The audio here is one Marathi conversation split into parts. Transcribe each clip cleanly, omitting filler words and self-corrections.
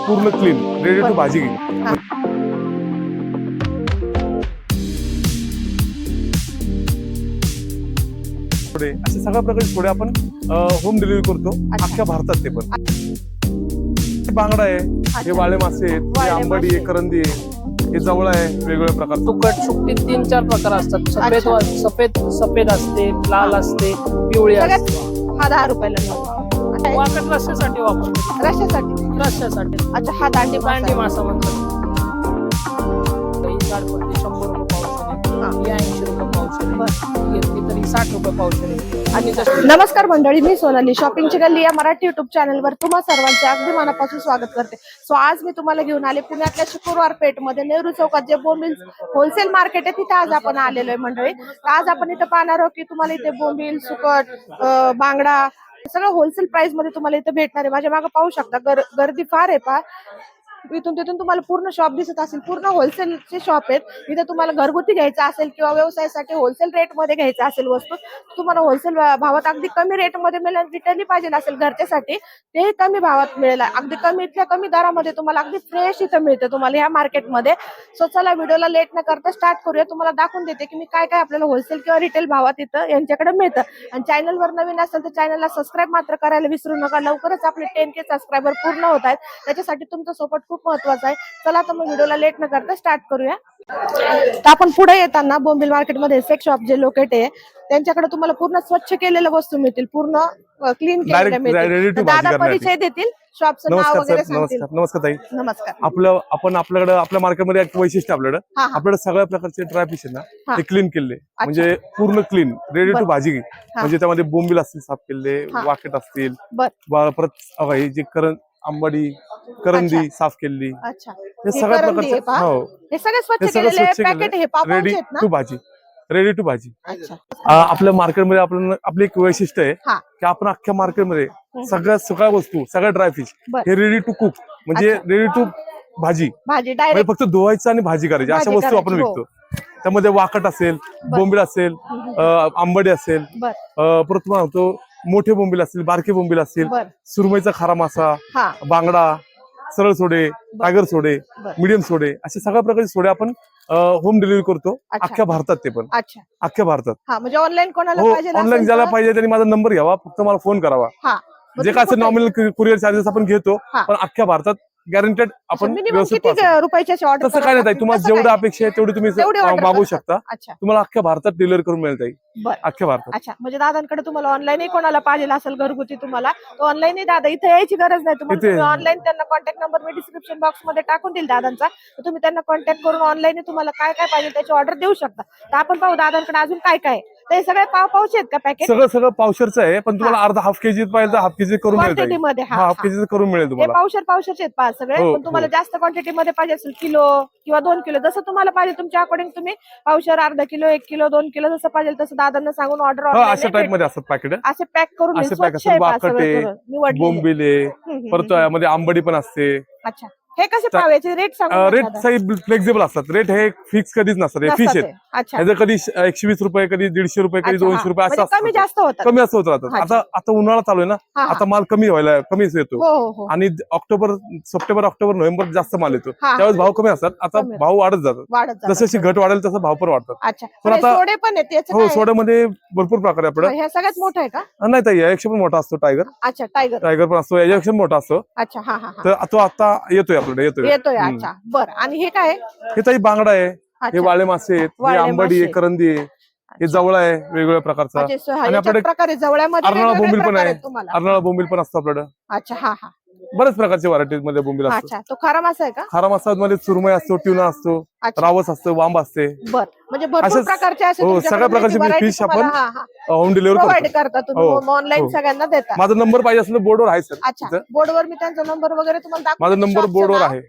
पूर्ण क्लीन रेडी टू भाजी हा. थोडे अशा सगळ्या प्रकारचे थोडे आपण होम डिलिव्हरी करतो अच्छा. अख्ख्या भारतात. ते पण बांगडा आहे, हे वाळे मासे आहेत, हे वाळे आंबाडी आहे, मासे. करंदी आहे, हे जवळ आहे, वेगवेगळ्या प्रकारचं. तुकट सुकटी 3-4 प्रकार असतात. अच्छा. सफेद असते, लाल असते, पिवळी सगळ्यात असते. हा 10 रुपयाला मिळतो. वाकट रस्स्यासाठी वापरतो. रस्स्यासाठी अच्छा हा दांडी दांडी मासा. मासा म्हणतात. ही जाडपत्ती 100 रुपये पावशेर आहे. ही 80 रुपये पावशेर आहे. ही घेतली तरी 60 रुपये पावशेर आहे. आणि तशी नमस्कार मंडळी, मी सोनाली शॉपिंगची गल्ली या मराठी युट्यूब चॅनलवर तुम्हा सर्वांचे अगदी मनापासून स्वागत करते. सो आज मी तुम्हाला घेऊन आले पुण्यातल्या शुक्रवार पेठमध्ये नेहरू चौकात जे बोंबील होलसेल मार्केट आहे तिथे आज आपण आलेलो आहे मंडळी. तर आज आपण इथे पाहणार आहोत की तुम्हाला इथे बोंबील, सुकट, बांगडा सगळं होलसेल प्राइस मध्ये तुम्हाला इथे भेटणार आहे. माझ्या मागे पाहू शकता गर्दी फार आहे. पहा इथून तिथून तुम्हाला पूर्ण शॉप दिसत असेल. पूर्ण होलसेलचे शॉप आहेत. इथे तुम्हाला घरगुती घ्यायचं असेल किंवा व्यवसायासाठी होलसेल रेट मध्ये घ्यायचं असेल वस्तू, तुम्हाला होलसेल भावात अगदी कमी रेट मध्ये मिळेल. रिटेलही पाहिजे असेल घरच्यासाठी तेही कमी भावात मिळेल. अगदी इथल्या कमी दरामध्ये तुम्हाला अगदी फ्रेश इथं मिळते तुम्हाला या मार्केटमध्ये. सो चला व्हिडिओला लेट न करता स्टार्ट करूया. तुम्हाला दाखवून देते की मी काय काय आपल्याला होलसेल किंवा रिटेल भावात इथं यांच्याकडे मिळतं. आणि चॅनलवर नवीन असेल तर चॅनलला सबस्क्राईब मात्र करायला विसरू नका. लवकरच आपले 10K सबस्क्रायबर पूर्ण होत आहेत. त्याच्यासाठी तुमचा सपोर्ट खूप महत्वाचा आहे. चला तर मग व्हिडिओला लेट न करता स्टार्ट करूया. तर आपण पुढे येताना बोंबील मार्केटमध्ये सेक्स शॉप जे लोकेट आहे त्यांच्याकडे तुम्हाला पूर्ण स्वच्छ केलेल्या वस्तू मिळतील, पूर्ण क्लीन केलेल्या Direct ready मिळतील. to भाजी दादा करण्यासाठी. परिचय देतील, शॉपचं नाव नमस्कार वगैरे सर, सांगतील. नमस्कार ताई. नमस्कार. आपल्याकडे आपल्या मार्केटमध्ये एक वैशिष्ट्य आपल्याकडे हा, हा. आपल्याकडे सगळ्या प्रकारचे ड्राय फिश आहे हा. ना, ते क्लीन केले म्हणजे पूर्ण क्लीन रेडी टू बरं. भाजी. म्हणजे त्यामध्ये बोंबील असतील साफ केले, हा. वाकेट असतील, बर. परत हे जे आंबाडी, करंदी अच्छा. साफ केली, अच्छा, हे हे सगळ्या करंदी आहे प्रकारचे पहा. हो हे सगळे स्वच्छ हे सगळं केलेले स्वच्छ पॅकेट हे पाव रेडी आहेत ना. टू भाजी, रेडी टू भाजी. अच्छा. आपल्या मार्केटमध्ये आपली एक वैशिष्ट्य आहे हा. की आपण अख्ख्या मार्केटमध्ये सगळ्या वस्तू, सगळ्या ड्राय फिश बर. हे रेडी टू कुक म्हणजे अच्छा. रेडी टू भाजी, भाजी म्हणजे डायरेक्ट. फक्त धुवायचं आणि भाजी करायची अशा भाजी वस्तू आपण करायची, हो. विकतो. त्यामध्ये वाकट असेल, बोंबील असेल, आंबाडी असेल, बर. परत म्हणतो मोठे बोंबील असतील, बारके बोंबील असतील, बर. सुरमईचा खारा मासा, हा. बांगडा, सरळ सोडे, टायगर सोडे, बर. मीडियम सोडे, अशा सगळ्या प्रकारचे सोडे आपण होम डिलिव्हरी करतो अच्छा. अख्ख्या भारतात. ते पण अच्छा. अख्ख्या भारतात. हा म्हणजे ऑनलाईन कोणाला हो, पाहिजे ऑनलाईन असेल ज्याला तर- पाहिजे त्यांनी माझा नंबर घ्यावा, फक्त मला फोन करावा. हा. मग जे तुम्ही काय असं कुठे- नॉमिनल कुरिअर चार्जेस आपण घेतो, हा. पण अख्ख्या भारतात गॅरंटेड आपण मिनिमम व्यवस्थित किती पाठवतो. रुपयाची ऑर्डर तसं काय नाही, तुम्हाला जेवढी अपेक्षा आहे तेवढी तुम्ही तेवढी order मागवू करतात. शकता. अच्छा. तुम्हाला अख्ख्या भारतात डिलिव्हर करून मिळेल ताई, बर. अख्ख्या भारतात. अच्छा, म्हणजे दादांकडे तुम्हाला ऑनलाईनही कोणाला पाहिजे असेल घरगुती तुम्हाला तो ऑनलाईनही दादा इथे यायची गरज नाही तुम्हाला. इथे- तुम्ही ऑनलाईन त्यांना कॉन्टॅक्ट नंबर मी डिस्क्रिप्शन बॉक्स मध्ये टाकून देईल दादांचा. तर तुम्ही त्यांना कॉन्टॅक्ट करून ऑनलाईन तुम्हाला काय काय पाहिजे त्याची ऑर्डर देऊ शकता. तर आपण पाहू दादांकडे अजून काय काय आहे. तर हे सगळे पावचे आहेत का पॅकेट सगळं पावशरचं आहे, पण तुम्हाला अर्धा हाफ केजी पाहिजे तर हाफ केजी करून मिळेल क्वांटिटी ताई. मध्ये? हा, हाफ केजी करून मिळेल हे तुम्हाला. पावशेरचे आहेत पहा सगळे. हो, पण तुम्हाला हो. जास्त क्वांटिटी मध्ये पाहिजे असेल किलो किंवा 2 किलो जसं तुम्हाला पाहिजे तुमच्या अकॉर्डिंग तुम्ही पावशेर, अर्धा किलो, 1 किलो, 2 किलो जसं पाहिजे तसं दादांना सांगून ऑर्डर अशा टाइप मध्ये असतात पॅकेट. असे पॅक करून असे स्वच्छ पॅक असतात, आहे पहा वाकटे, सगळं करून, निवडलेले. बोंबिले, परत यामध्ये आंबडी पण असते. अच्छा, हे कसे पाव याचे रेट सांगू रेट काही फ्लेक्झिबल असतात. रेट हे फिक्स कधीच नसतात. हे फिश आहेत. अच्छा. ह्याचं कधी 120 रुपये, कधी 150 रुपये, कधी अच्छा, 200 हा. रुपये असं म्हणजे कमी असतं. जास्त होतात. कमी असं होत राहतात. अच्छा. आता उन्हाळा चालू आहे ना, हा, हा. आता माल कमीच येतो. हो हो हो. आणि सप्टेंबर, ऑक्टोबर, नोव्हेंबर जास्त माल येतो. हा. त्यावेळेस भाव कमी असतात. आता कमी. भाव वाढत जातात. वाढत जातात. जशी घट वाढेल तसं भाव पण वाढतात. अच्छा, पण पण आता- सोडे पण आहेत याचं हो, काय? सोड्यामध्ये भरपूर प्रकार आहे आपल्याकडे. हे सगळ्यात मोठं आहे का? नाही ताई, यापेक्षा पण मोठा असतो टायगर. अच्छा, टायगर. टायगर पण असतो, याच्यापेक्षा पण मोठा असतो. अच्छा, हा हा हा. तर तो आता येतोय आपल्याकडे, येतोय. हम्म. अच्छा, बर. आणि हे काय आहे? हे ताई बांगडा आहे, हे अच्छा. वाळे मासे आहेत, हे वाळे आंबाडी आहे, मासे. करंदी आहे, हे जवळ आहे वेगवेगळ्या प्रकारचा. अच्छा, आणि याच्यात आपल्याकडे प्रकारे जवळ्यामध्ये अर्नाळा वेगवेगळे बोंबील पण प्रकार आहे. आहेत तुम्हाला. अर्नाळा बोंबील पण असतो आपल्याकडे. अच्छा, हा हा. बरेच प्रकारचे व्हरायटीज मध्ये बोंबील असतो. अच्छा, तो खारा मासा आहे का? खारा मासा मध्ये सुरमई असतो, ट्युना असतो, अच्छा. रावस असतो, वांब असते. बर. म्हणजे भरपूर असेच- प्रकारचे असे हो, तुमच्याकडे सगळ्या प्रकारचे variety fish तुम्हाला, आपण हा, हा, होम डिलिव्हरी प्रोव्हाइड करतो. करता तुम्ही हो, ऑनलाईन हो. सगळ्यांना देता. माझा नंबर पाहिजे असेल तर बोर्डवर आहे सर. अच्छा, बोर्डवर मी त्यांचा नंबर वगैरे तुम्हाला दाखवते. माझा नंबर शॉपचं बोर्डवर नाव. आहे.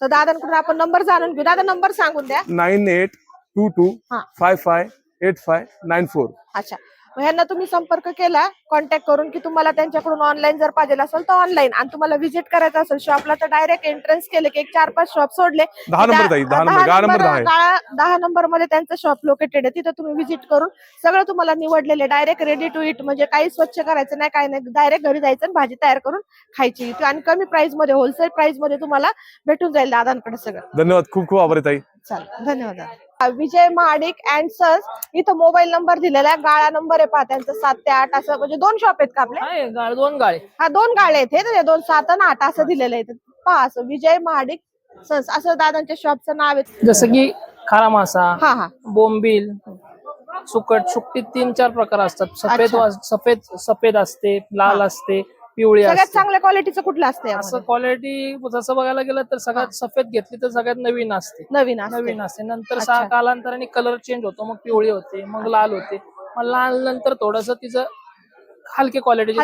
तर दादांकडून आपण नंबर जाणून घेऊ. दादा नंबर सांगून द्या. 9822 हा. 558594. अच्छा, मग ह्यांना तुम्ही संपर्क केला कॉन्टॅक्ट करून की तुम्हाला त्यांच्याकडून ऑनलाईन जर पाहिजे असेल तर ऑनलाईन, आणि तुम्हाला व्हिजिट करायचं असेल शॉपला तर डायरेक्ट एंट्रन्स केलं की 4-5 शॉप सोडले 10 नंबर ताई, 10 नंबर, 10 नंबर 10 आहे. 10 नंबर मध्ये त्यांचं शॉप लोकेटेड आहे. तिथे तुम्ही व्हिजिट करून सगळं तुम्हाला निवडलेले डायरेक्ट रेडी टू इट, म्हणजे काही स्वच्छ करायचं नाही, काही नाही, डायरेक्ट घरी जायचं आणि भाजी तयार करून खायची आणि कमी प्राइस मध्ये होलसेल प्राइस मध्ये तुम्हाला भेटून जाईल दादांकडे सगळं. धन्यवाद, खूप खूप आभारी ताई. चालेल, धन्यवाद दादा. विजय महाडिक अँड सन्स, इथं मोबाईल नंबर दिलेला आहे, गाळा नंबर आहे पहा त्यांचं 7 ते 8 असं, म्हणजे 2 शॉप आहेत का आपले? आहे दोन गाळे. हा 2 गाळे आहेत, हे 2 7 आणि 8 असं दिलेलं आहे पहा. असं विजय महाडिक सन्स असं दादांच्या शॉपचं नाव आहे. जसं की खारा मासा, हा हा बोंबील, सुकट, सुकटीत 3-4 प्रकार असतात. सफेद असते, लाल असते, पिवळी सगळ्यात असते. चांगल्या क्वालिटीचं कुठलं असते? असं क्वालिटी जसं बघायला गेलं तर सगळ्यात सफेद घेतली तर सगळ्यात नवीन असते. नवीन असते. नंतर अच्छा. कालांतराने कलर चेंज होतो, मग पिवळी होते, मग लाल होते. मग लाल नंतर थोडस तिचं हलक्या क्वालिटीची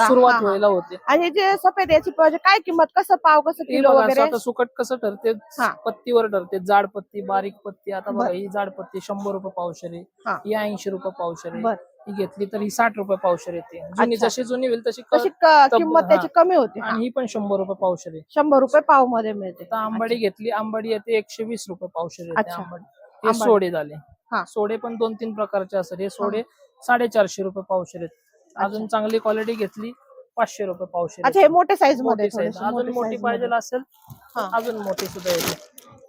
सुरुवात व्हायला होते. आणि जे सफेद याची काय किंमत, कसं पाव, कसं हे किलो बघा, वगैरे? आता सुकट कसं ठरते, हा. पत्तीवर ठरते. जाड पत्ती, बारीक पत्ती. आता बघा ही जाड पत्ती 100 रुपये पावशेर आहे, हा. ही 80 रुपये पावशेर आहे. बर. ही घेतली तर ही 60 रुपये पावशेर येते. जुनी अच्छा. जशी जुनी होईल तशी किंमत त्याची कमी होते. आणि ही पण 100 रुपये पावशेर आहे. 100 रुपये पाव मध्ये मिळते. आता आंबाडी घेतली, आंबाडी येते 120 रुपये पावशेर येते. अच्छा. आंबाडी हे आंबाडी. सोडे झाले. हा. सोडे पण 2-3 प्रकारचे असतात. हे सोडे 450 रुपये पावशेर आहेत. अजून चांगली क्वालिटी घेतली 500 रुपे पावशेर. अच्छा, हे मोठे साईज मध्ये मोठी size. अजून मोठी पाहिजे असेल अजून मोठी सुद्धा येते.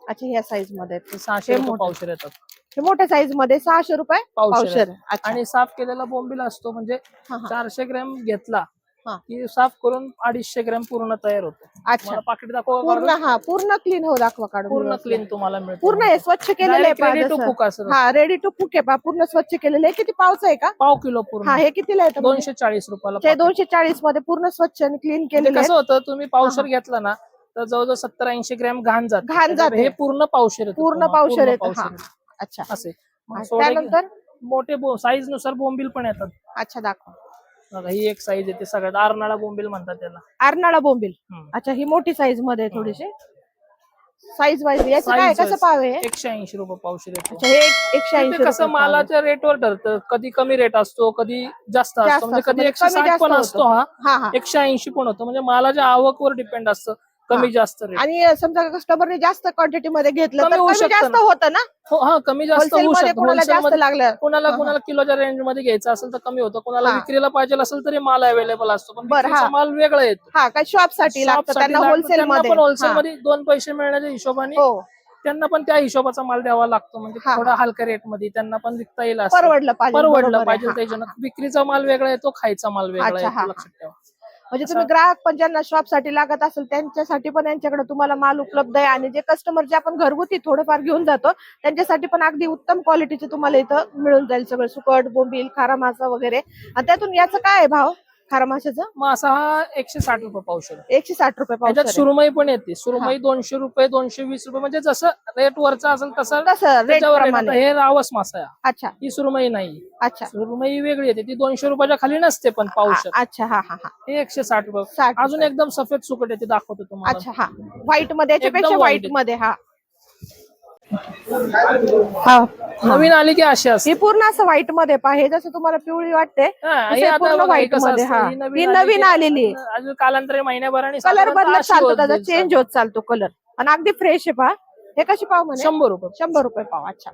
अच्छा, ह्या साईज मध्ये 600 रुपये पावशेर येतात. हे मोठ्या साईज मध्ये 600 रुपये पावशेर. अच्छा. आणि साफ केलेला बोंबील असतो, म्हणजे हा, हा. 400 ग्रॅम घेतला हा. की साफ करून 250 ग्रॅम पूर्ण तयार होतो. अच्छा, मला पाकिट दाखवा पूर्ण. काढून. हा, पूर्ण क्लीन हो, दाखवा काढून. पूर्ण क्लीन तुम्हाला मिळतो. पूर्ण हे स्वच्छ केलेलं आहे रेडी टू कुक असं. हा, रेडी टू कुक आहे पहा, पूर्ण स्वच्छ केलेलं आहे. किती पावचं आहे का? पाव किलो पूर्ण. हा, हे कितीला येतं? 240 रुपयाला. ते 240 मध्ये पूर्ण स्वच्छ आणि क्लीन केलेलं आहे. कसं होतं, तुम्ही पावशेर घेतला ना तर जवळजवळ 70-80 ग्रॅम घाण जाते. हे पूर्ण पावशेर येतं. पूर्ण पावशेर येतं. अच्छा. असे त्यानंतर मोठे साईज नुसार बोंबील पण येतात. अच्छा, दाखवा. बघा, ही एक साईज येते सगळ्यात. आरनाळा बोंबील म्हणतात त्याला. आरनाळा बोंबील. अच्छा, ही मोठी साईज मध्ये आहे थोडीशी. साईज वाईज याचं काय कसं पाव आहे? 180 रुपये पावशेर येतो. हे 180. कसं मालाच्या रेटवर ठरतं. कधी कमी रेट असतो, कधी जास्त असतो. म्हणजे कधी 160 पण असतो, हा 180 पण होतो. म्हणजे मालाच्या आवकवर डिपेंड असतं, कमी जास्त रेट. आणि समजा कस्टमरने जास्त क्वांटिटी मध्ये घेतलं तर होऊ कमी शकतं जास्त ना. होतं ना? हा, कमी जास्त होऊ शकतं. कोणाला जास्त लागलं, कोणाला किलोच्या रेंज मध्ये घ्यायचं असेल तर कमी होतं. कोणाला विक्रीला पाहिजे असेल तरी माल अवेलेबल असतो, पण विक्रीचा माल वेगळा येतो. हा, काय शॉप साठी लागतं त्यांना होलसेल मध्ये. पण होलसेल मध्ये 2 पैसे मिळण्याच्या हिशोबाने त्यांना पण त्या हिशोबाचा माल द्यावा लागतो. म्हणजे थोडा हलक्या रेट मध्ये त्यांना पण विकता येईल, परवडलं पाहिजे त्याच्यानं. विक्रीचा माल वेगळा येतो, खायचा माल वेगळा येतो, लक्षात ठेवा. म्हणजे तुम्ही ग्राहक पण ज्यांना शॉप साठी लागत असेल त्यांच्यासाठी पण यांच्याकडे तुम्हाला माल उपलब्ध आहे. आणि जे कस्टमर जे आपण घरगुती थोडंफार घेऊन जातो त्यांच्यासाठी पण अगदी उत्तम क्वालिटीचे तुम्हाला इथं मिळून जाईल सगळं. सुकट, बोंबील, खारा मासा वगैरे. आणि त्यातून याचं काय आहे भाव खारा माशाचा? मासा हा 160 रुपये पावशेर. 160 रुपये त्याच्यात पावशेर. सुरमई पण येते. सुरमई 200 रुपये, 220 रुपये, म्हणजे जसं रेट वरचा असेल तसं रेट प्रमाणे. हे रावस मासा आहे. अच्छा, ही सुरमई नाही. अच्छा, सुरमई वेगळी येते, ती 200 रुपयाच्या खाली नसते पण पावशेर. अच्छा, हा हा हा. हे 160 रुपये. 60 अजून एकदम सफेद सुकट येते, दाखवतो तुम्हाला. अच्छा, हा व्हाईट मध्ये, याच्यापेक्षा एकदम व्हाईट white मध्ये. हा हा, नवीन आली की अशी असते. ही पूर्ण असं व्हाईट मध्ये पहा. हे जसं तुम्हाला पिवळी वाटते पूर्ण व्हाईट मध्ये. हा, ही नवीन आलेली आहे. अजून कालांतरे महिन्याभराने कलर बदलत चालतो, त्याचा चेंज होत चालतो कलर. आणि अगदी फ्रेश आहे पहा. हे कशी पाव म्हणे? 100 रुपये. 100 रुपये पाव. अच्छा.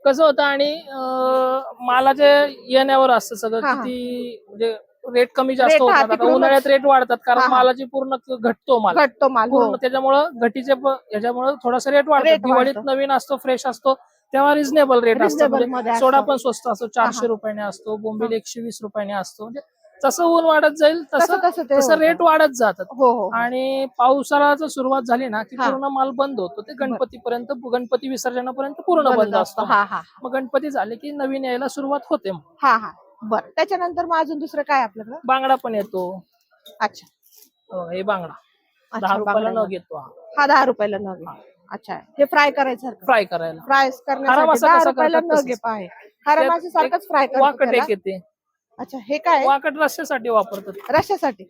कसं होतं, आणि मालाच्या येण्यावर असतं सगळं. किती म्हणजे रेट कमी जास्त होतात. आता उन्हाळ्यात रेट वाढतात कारण मालाची पूर्ण घटतो माल पूर्ण. त्याच्यामुळे घटीचे ह्याच्यामुळे थोडासा रेट वाढतो. दिवाळीत नवीन असतो, फ्रेश असतो, तेव्हा रिझनेबल रेट असतो. सोडा पण स्वस्त असतो, 400 रुपयाने असतो. बोंबील 120 रुपयाने असतो. म्हणजे जसं ऊन वाढत जाईल तसं रेट वाढत जातात. आणि पावसाळ्याची सुरुवात झाली ना की पूर्ण माल बंद होतो. ते गणपतीपर्यंत, गणपती विसर्जनापर्यंत पूर्ण बंद असतो. मग गणपती झाले की नवीन यायला सुरुवात होते. बर, त्याच्यानंतर मग अजून दुसरं काय आपल्याकडे? बांगडा पण येतो. अच्छा, हे बांगडा 10 रुपयाला नग येतो. हा 10 रुपयाला नग. अच्छा, हे फ्राय करायचं? फ्राय करायला. फ्राय करण्यासाठी 10 रुपयाला नग आहे. खारा माशासारखंच फ्राय करायचं. वाकट एक येते. अच्छा, हे काय? वाकट रस्स्यासाठी वापरतात. रस्स्यासाठी.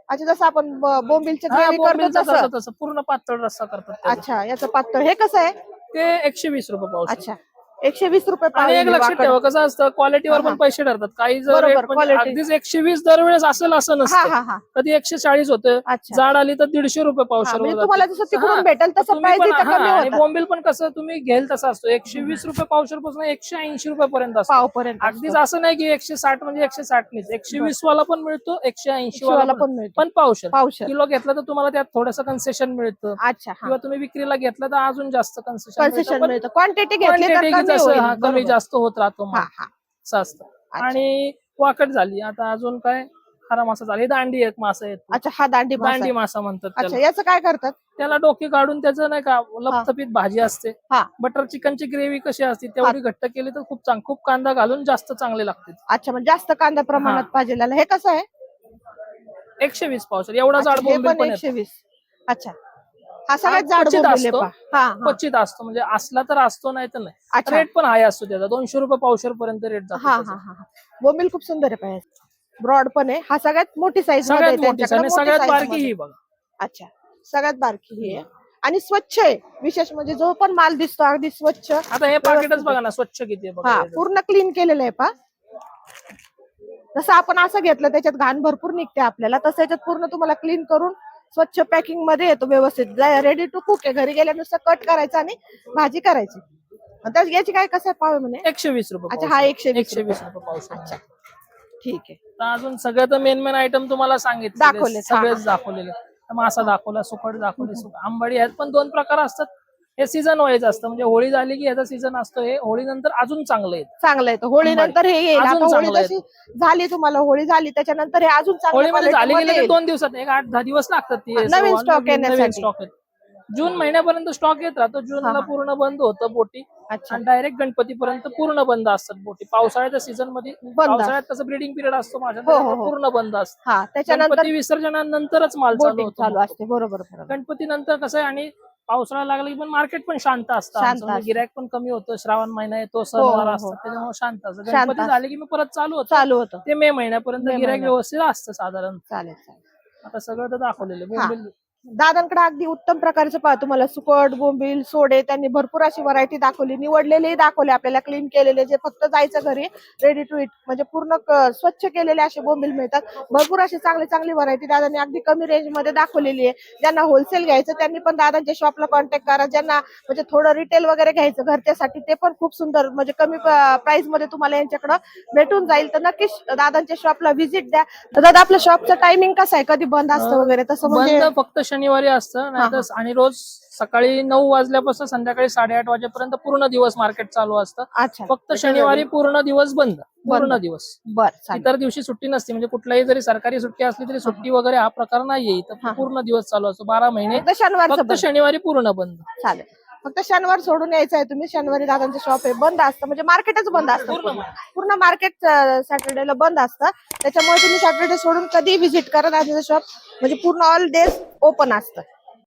अच्छा, जसं आपण बोंबीलचं ग्रेव्ही करतो तसं पूर्ण पातळ रस्सा करतात. अच्छा, याचं पातळ. हे कसं आहे? ते 120 रुपये पाव. अच्छा, 120 रुपये आणि पाव एक लक्षात ठेवा कसं असतं क्वालिटीवर हा, पण हा. पैसे ठरतात. काही जर बरोबर, रेट म्हणजे quality. अगदीच 120 दरवेळेस असेल असं हा नसतं. हा हा कधी 140 होतं, अच्छा जाड आली तर 150 रुपये हा, पावशेर म्हणजे वर तुम्हाला जाते. जसं तिकडून हा. भेटेल तर तसं तुम्ही प्राइस पण इथं कमी आणि होतात बोंबील पण कसं तुम्ही घेल तसं असतो. 120 रुपये पावशेर पासून 180 रुपये पर्यंत असतो. पाव पर्यंत अगदीच असं नाही की 160 म्हणजे 160 नाही. 120 वाला पण मिळतो, 180 वाला पण मिळतो पण पावशेर. पावशेर. किलो घेतला तर तुम्हाला त्यात थोडंसं कन्सेशन मिळतं. अच्छा हा, किंवा तुम्ही विक्रीला घेतलं तर अजून जास्त कन्सेशन कन्सेशन मिळतं. क्वांटिटी घेतली तर क्वांटिटी कमी जसं होईल. कमी बरोबर. जास्त होत राहतो हा माल. हा असं असतं. अच्छा. आणि वाकट झाली. आता अजून काय खारा मासा झाला. हे दांडी एक मासा येतो. अच्छा हा दांडी मासा दांडी आहे. मासा म्हणतात अच्छा त्याला. याचं काय करतात? त्याला डोके काढून त्याचं नाही का लपथपीत भाजी असते. हा. बटर चिकनची ग्रेव्ही कशी असते तेवढी घट्ट केली तर खूप कांदा घालून जास्त चांगले लागते. अच्छा म्हणजे जास्त कांदा प्रमाणात पाहिजे. हे कसं आहे? 120 पावशेर एवढा अच्छा, जाड हे बोंबील पण पण येतो. 120. अच्छा हा सगळ्यात जाड क्वचित बोंबील आहे असतो. पहा. हा हा. क्वचित असतो म्हणजे असला तर असतो नाही तर नाही. अच्छा रेट पण हाय असतो त्याचा 200 रुपये पावशेर पर्यंत रेट जातो हा त्याचा. हा हा. बोंबील खूप सुंदर आहे पाहिजे. ब्रॉड पण आहे. हा सगळ्यात मोठी साईज मध्ये सगळ्यात आहे मोठी त्यांच्याकडे. आणि मोठी सगळ्यात size बारकी मध्ये. ही बघा. अच्छा सगळ्यात बारकी ही आहे आणि स्वच्छ आहे. विशेष म्हणजे जो पण माल दिसतो अगदी स्वच्छ. आता हे पाकिटच बघा ना स्वच्छ किती आहे बघा. हा पूर्ण क्लीन केलेलं आहे पहा. जसं आपण असं घेतलं त्याच्यात घाण भरपूर निघते आपल्याला, तसं याच्यात पूर्ण तुम्हाला क्लीन करून स्वच्छ पॅकिंग मध्ये येतो व्यवस्थित. रेडी टू कुक आहे. घरी गेल्यानुसार कट करायचं आणि भाजी करायची. तर याची काय कसं पाव आहे म्हणे? 120 रुपये अच्छा पावशेर. हा 120 120 रुपये पावशेर. अच्छा ठीक आहे. तर अजून सगळं तर मेन आयटम तुम्हाला सांगितले दाखवलेत, सगळेच दाखवलेले. मासा दाखवला, सुकट दाखवली, आंबाडी आहेत पण 2 प्रकार असतात. हे सीझन वाईज असतं म्हणजे होळी झाली की याचा सीझन असतो. हे होळी नंतर अजून चांगलं आहे. चांगलं आहे. होळी नंतर हे येईल. अजून आता होळी चांगलं जशी झाली तुम्हाला होळी झाली त्याच्यानंतर हे अजून चांगलं होळीमध्ये झाली quality गेले मध्ये तर 2 दिवसात 8-10 दिवस लागतात ती नवीन स्टॉक नवीन येण्यासाठी. स्टॉक येत. जून महिन्यापर्यंत स्टॉक येत राहतो. जूनला पूर्ण बंद होतं बोटी अच्छा आणि डायरेक्ट गणपतीपर्यंत पूर्ण बंद असतात बोटी. पावसाळ्याच्या सीझन मध्ये पावसाळ्यात कसं ब्रीडिंग पिरियड असतो माझ्या पूर्ण बंद असतो. हा त्याच्यानंतर गणपती विसर्जनानंतरच माल चालू बोटिंग होतो. चालू असते. बरोबर बरोबर. गणपती नंतर कसं आहे आणि पावसाळा लागला की पण मार्केट पण शांत असतं. शांत म्हणजे असतं. गिरायक पण कमी होतं. श्रावण महिना येतो, सणवार हो. असतात त्याच्यामुळे शांत असतं. शांत गणपती असतं. झाले की मी परत चालू होतं. चालू होतं. ते मे महिन्यापर्यंत मे गिरायक महिन्यात. व्यवस्थित असतं साधारण. चालेल चालेल. आता सगळं तर दाखवलेलं हा. बोंबील. दादांकडे अगदी उत्तम प्रकारचं पहा तुम्हाला सुकट बोंबील सोडे त्यांनी भरपूर अशी व्हरायटी दाखवली. निवडलेलेही दाखवले आपल्याला, क्लीन केलेले, जे फक्त जायचं घरी रेडी टू इट म्हणजे पूर्ण स्वच्छ केलेले असे बोंबील मिळतात. भरपूर अशी चांगली व्हरायटी दादांनी अगदी कमी रेंज मध्ये दाखवलेली आहे. ज्यांना होलसेल घ्यायचं त्यांनी पण दादांच्या शॉपला कॉन्टॅक्ट करा. ज्यांना म्हणजे थोडं रिटेल वगैरे घ्यायचं घरच्यासाठी ते पण खूप सुंदर म्हणजे कमी प्राइस मध्ये तुम्हाला यांच्याकडे भेटून जाईल. तर नक्कीच दादांच्या शॉपला व्हिजिट द्या. तर दादा आपल्या शॉपचं टायमिंग कसं आहे? कधी बंद असतं वगैरे? तसं म्हणजे बंद फक्त शनिवारी असतं नाहीतर आणि रोज सकाळी 9 वाजल्यापासून संध्याकाळी 8:30 वाजेपर्यंत पूर्ण दिवस मार्केट चालू असतं. अच्छा फक्त शनिवारी पूर्ण दिवस बंद. पूर्ण दिवस. बर इतर दिवशी सुट्टी नसते म्हणजे कुठलाही जरी सरकारी सुट्टी असली तरी सुट्टी वगैरे हा प्रकार नाहीये. इथं पूर्ण दिवस चालू असतो 12 महिने. फक्त शनिवारी पूर्ण बंद. चालेल. फक्त शनिवार सोडून यायचं आहे तुम्ही. शनिवारी दादांचं शॉप आहे बंद असतं म्हणजे मार्केटच बंद असतं. पूर्ण मार्केट सॅटर्डेला बंद असतं. त्याच्यामुळे तुम्ही सॅटर्डे सोडून कधी व्हिजिट करा दादांचं शॉप म्हणजे पूर्ण ऑल डेज ओपन असतं.